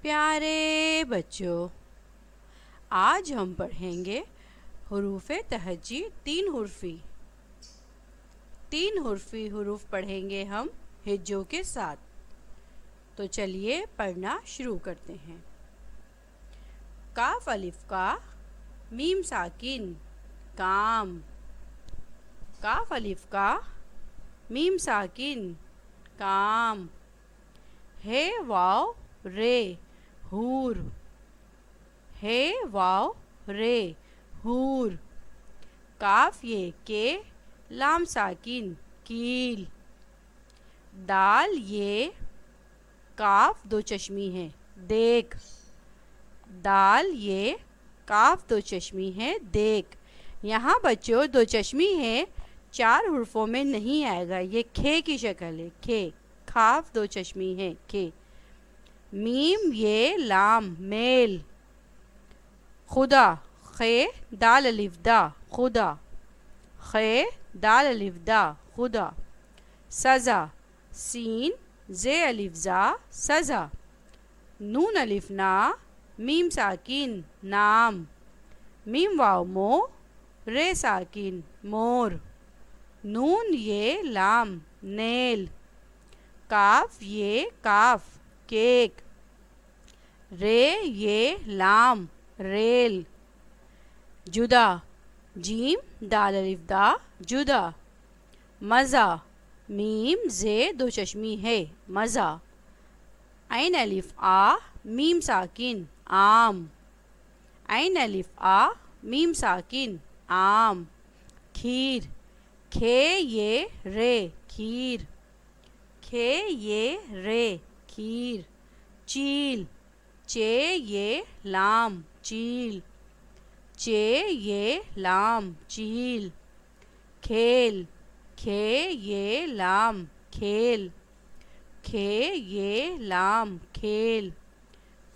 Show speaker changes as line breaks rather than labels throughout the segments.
پیارے بچوں، آج ہم پڑھیں گے حروف تہجی تین حرفی حروف پڑھیں گے ہم ہجوں کے ساتھ۔ تو چلیے پڑھنا شروع کرتے ہیں۔ کاف الف کا، میم ساکن کام، کاف الف کا، میم ساکن کام، ہے واو رے حور، ہے واو رے حور، کاف یہ کے، لام ساکن کیل، دال یہ، کاف دو چشمی ہے دیکھ، دال یہ، کاف دو چشمی ہے دیکھ۔ یہاں بچوں دو چشمی ہے، چار حرفوں میں نہیں آئے گا، یہ کھے کی شکل ہے، کھے، کاف دو چشمی ہے کھے۔ میم یہ لام میل، خدا، خے دال الف دا خدا، خے دال الف دا خدا، سزا، سین زے الف زا سزا، نون الف نا، میم ساکن نام، میم واو مو، رے ساکن مور، نون یہ لام نیل، کاف یہ کاف کیک، رے یہ لام ریل، جدا، جیم دال الف دا جدا، مزہ، میم زے دو چشمی ہے مزہ، عین الف آ، میم ساکن عام، عین الف آ، میم ساکن عام، کھیر، کھے یہ رے کھیر، کھے یہ رے کھیر، چیل، چے یہ لام چیل، چے یہ لام چیل، کھیل، کھے یہ لام کھیل، کھے یہ لام کھیل،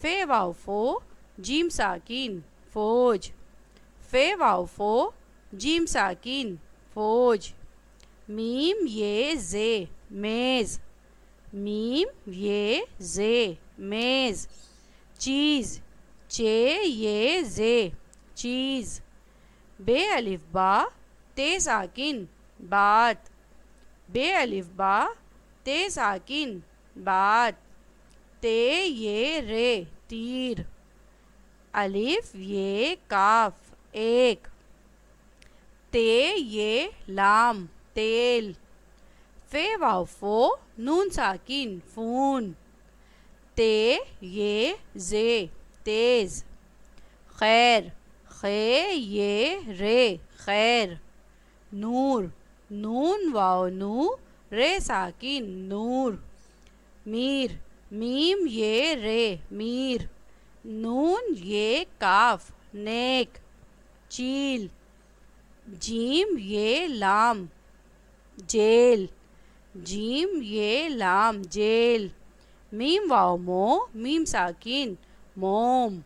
فے واو فو، جیم ساکن فوج، فے واو فو، جیم ساکن فوج، میم یہ زے میز، میم یہ زے میز، چیز، چے یہ زے چیز، بے الف با، تے ساکن بات، بے الف با، تے ساکن بات، تے یہ رے تیر، الف یہ کاف ایک، تے یہ لام تیل، فے واو فو، نون ساکن فون، تے یہ زے تیز، خیر، خے یہ رے خیر، نور، نون واو نو، رے ساکن نور، میر، میم یہ رے میر، نون یہ کاف نیک، چیل، جیم یہ لام جیل، جیم یہ لام جیل، میم واو مو، میم ساکن موم،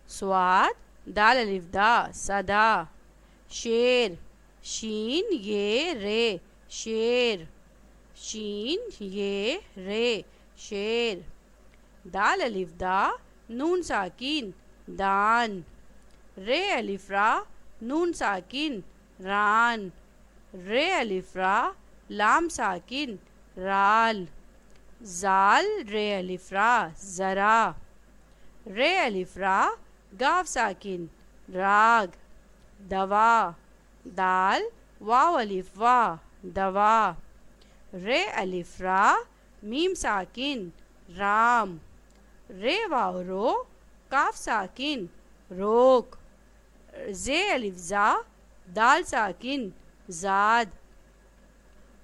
صاد دال الف دا صدا، شیر، شین یہ رے شیر، شین یہ رے شیر، دال الف دا، نون ساکن دان، رے الف را، نون ساکن ران، رے الف را، لام ساکن رال، زال رے الف را ذرا، رے الف را، گاف ساکن راگ، دوا، دال واو الف وا دوا، رے الف را، میم ساکن رام، رے واو رو، کاف ساکن روک، زے الف زا، دال ساکن زاد،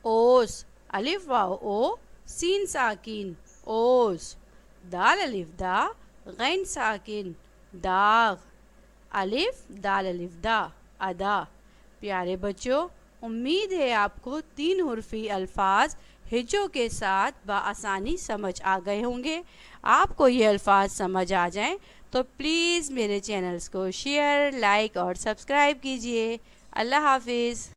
اوس، الف واو او، سین ساکن اوس، دال الف دا، غین ساکن داغ، الف دال الف دا ادا۔ پیارے بچوں، امید ہے آپ کو تین حرفی الفاظ ہجوں کے ساتھ بآسانی سمجھ آ گئے ہوں گے۔ آپ کو یہ الفاظ سمجھ آ جائیں تو پلیز میرے چینلز کو شیئر، لائک اور سبسکرائب کیجیے۔ اللہ حافظ۔